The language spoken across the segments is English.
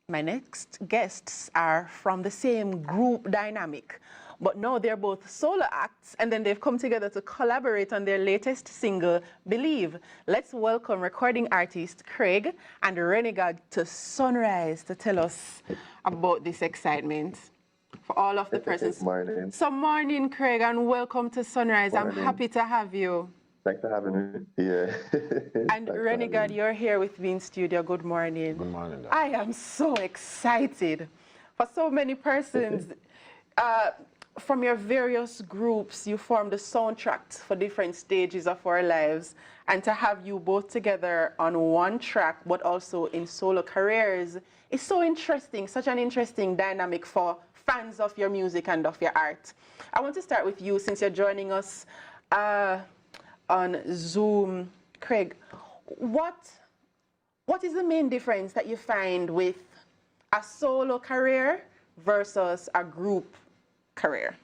My next guests are from the same group dynamic, but no, they're both solo acts, and then they've come together to collaborate on their latest single, Believe. Let's welcome recording artist Qraig and ReniGAD to Sunrise to tell us about this excitement. For all of the persons. Morning. So morning, Qraig, and welcome to Sunrise. Morning. I'm happy to have you. Thanks for having me. Yeah. And ReniGAD, you're here with me in studio. Good morning. Good morning, Doc. I am so excited. For so many persons, from your various groups, you formed the soundtracks for different stages of our lives. And to have you both together on one track, but also in solo careers, is so interesting, such an interesting dynamic for fans of your music and of your art. I want to start with you, since you're joining us on Zoom. Qraig, what is the main difference that you find with a solo career versus a group career?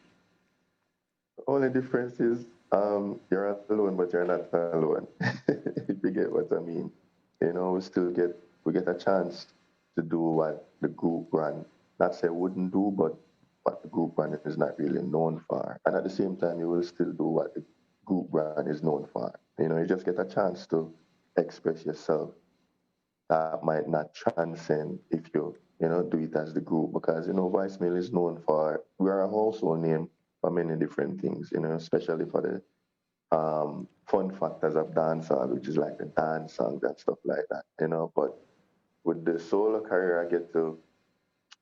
The only difference is you're alone, but you're not alone. If you get what I mean. You know, we get a chance to do what the group run, not say wouldn't do, but what the group run is not really known for. And at the same time, you will still do what the group brand is known for. You know, you just get a chance to express yourself that might not transcend if you do it as the group, because, Voicemail is known for, we're a household name for many different things, especially for the fun factors of dancehall, which is like the dance songs and stuff like that, but with the solo career, I get to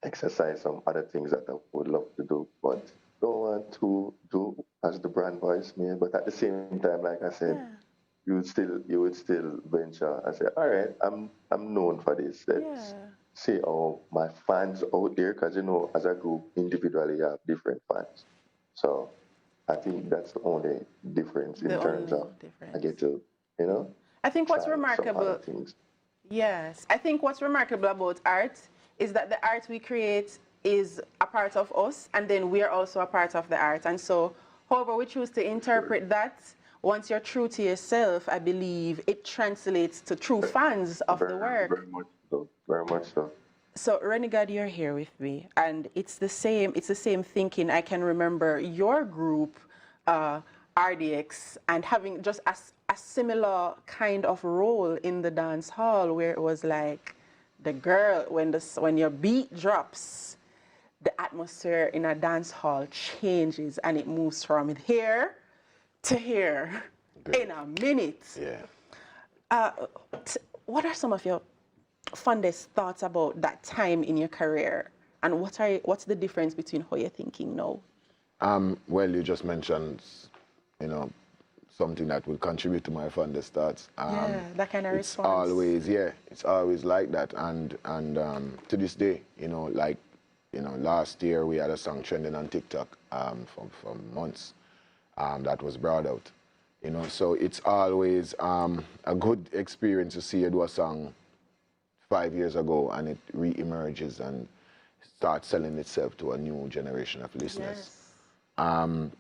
exercise some other things that I would love to do, but don't want to do as the brand voicemail. But at the same time, like I said, you would still venture and say, all right, I'm known for this. Let's see how my fans out there, because as a group, individually you have different fans. So I think that's the only difference in terms of I get to, I think what's remarkable. Yes, I think what's remarkable about art is that the art we create is a part of us, and then we're also a part of the art. And so, however we choose to interpret that, once you're true to yourself, I believe it translates to true fans of the work. Very much so. Very much so. So, ReniGAD, you're here with me, and it's the same thinking. I can remember your group, RDX, and having just a similar kind of role in the dance hall, where it was like the girl, when your beat drops, the atmosphere in a dance hall changes, and it moves from here to here in a minute. Yeah. What are some of your fondest thoughts about that time in your career, and what's the difference between how you're thinking now? Well, you just mentioned, something that will contribute to my fondest thoughts. That kind of response. It's always like that, and to this day, last year we had a song trending on TikTok for months that was brought out. So it's always a good experience to see you do a song 5 years ago and it re-emerges and starts selling itself to a new generation of listeners. Yes.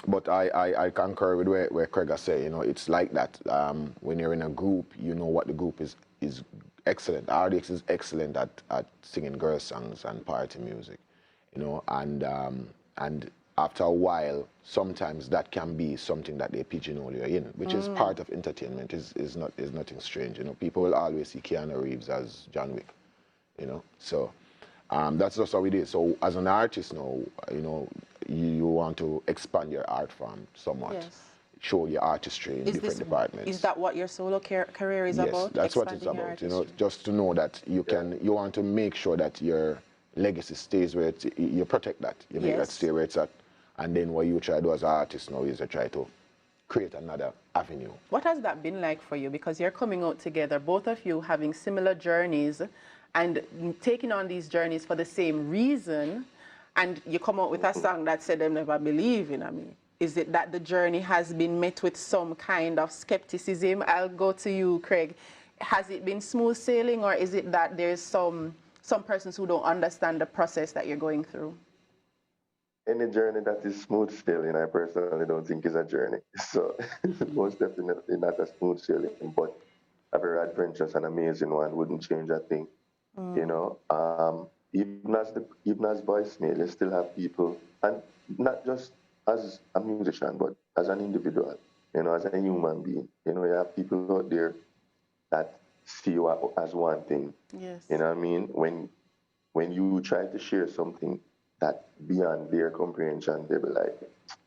But I concur with where Qraig has said, it's like that. When you're in a group, you know what the group is excellent. RDX is excellent at singing girl songs and party music, and after a while, sometimes that can be something that they pigeonhole you in, which is part of entertainment. Is nothing strange. People will always see Keanu Reeves as John Wick, So that's just how it is. So as an artist now, you want to expand your art form somewhat. Yes. Show your artistry in different departments. Is that what your solo career is about? Yes, that's what it's about. Just to know that you want to make sure that your legacy stays where you protect that. You make that stay where it's at. And then what you try to do as an artist now is to try to create another avenue. What has that been like for you? Because you're coming out together, both of you having similar journeys and taking on these journeys for the same reason, and you come out with a song that said them never believe in me. Is it that the journey has been met with some kind of skepticism? I'll go to you, Qraig. Has it been smooth sailing, or is it that there's some persons who don't understand the process that you're going through? Any journey that is smooth sailing, I personally don't think is a journey. So most definitely not a smooth sailing, but a very adventurous and amazing one. Wouldn't change a thing. even as voicemail, you still have people, and not just as a musician, but as an individual, as a human being. You have people out there that see you as one thing. Yes. You know what I mean? When you try to share something that beyond their comprehension, they be like,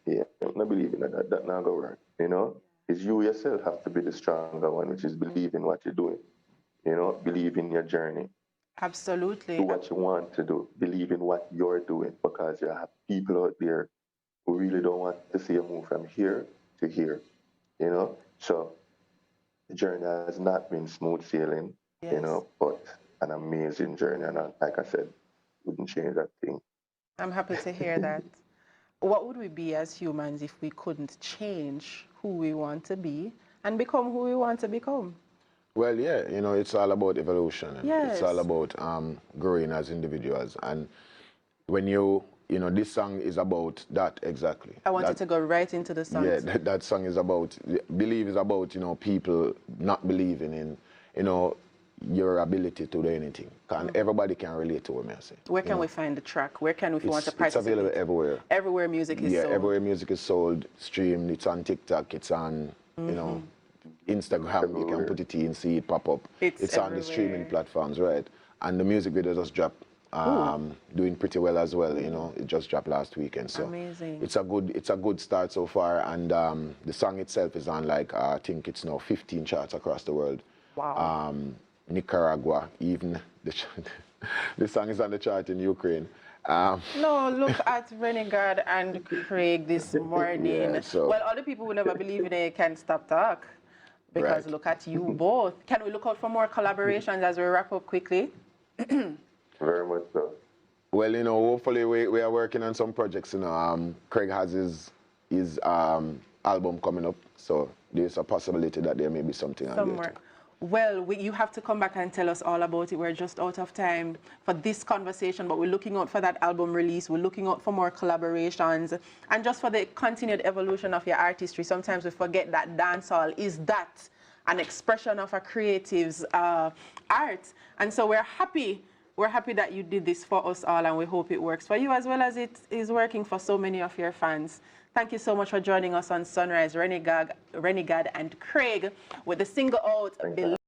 yeah, I'm not believing that not gonna work. It's you yourself have to be the stronger one, which is believe in what you're doing. Believe in your journey. Absolutely. Do what you want to do. Believe in what you're doing, because you have people out there who really don't want to see you move from here to here. So the journey has not been smooth sailing, Yes. but an amazing journey. And like I said, wouldn't change that thing. I'm happy to hear that. What would we be as humans if we couldn't change who we want to be and become who we want to become? Well, yeah, it's all about evolution. And Yes. It's all about growing as individuals. And when this song is about that exactly. I wanted to go right into the song. Yeah, that song is about, believe is about, people not believing in, your ability to do anything. Everybody can relate to what I say. Where can we find the track? Where can we, if we want to participate? It's available everywhere. Everywhere music is sold. Yeah, everywhere music is sold, streamed. It's on TikTok. It's on, Instagram. You can put it in, see it pop up. It's on the streaming platforms, right? And the music video just dropped. Doing pretty well as well. It just dropped last weekend. So amazing. It's a good start so far. And the song itself is on I think it's now 15 charts across the world. Wow. Nicaragua, even the song is on the chart in Ukraine. No, look at ReniGAD and Qraig this morning. Yeah, well, all the people who never believe in it can't stop talk. Because right. Look at you both. Can we look out for more collaborations as we wrap up quickly? Very much so. Well, hopefully we are working on some projects. Qraig has his album coming up, so there's a possibility that there may be something on there too. Well, you have to come back and tell us all about it. We're just out of time for this conversation, but we're looking out for that album release. We're looking out for more collaborations and just for the continued evolution of your artistry. Sometimes we forget that dancehall is that an expression of a creative's art. And so we're happy that you did this for us all, and we hope it works for you as well as it is working for so many of your fans. Thank you so much for joining us on Sunrise, ReniGAD and Qraig with the single out.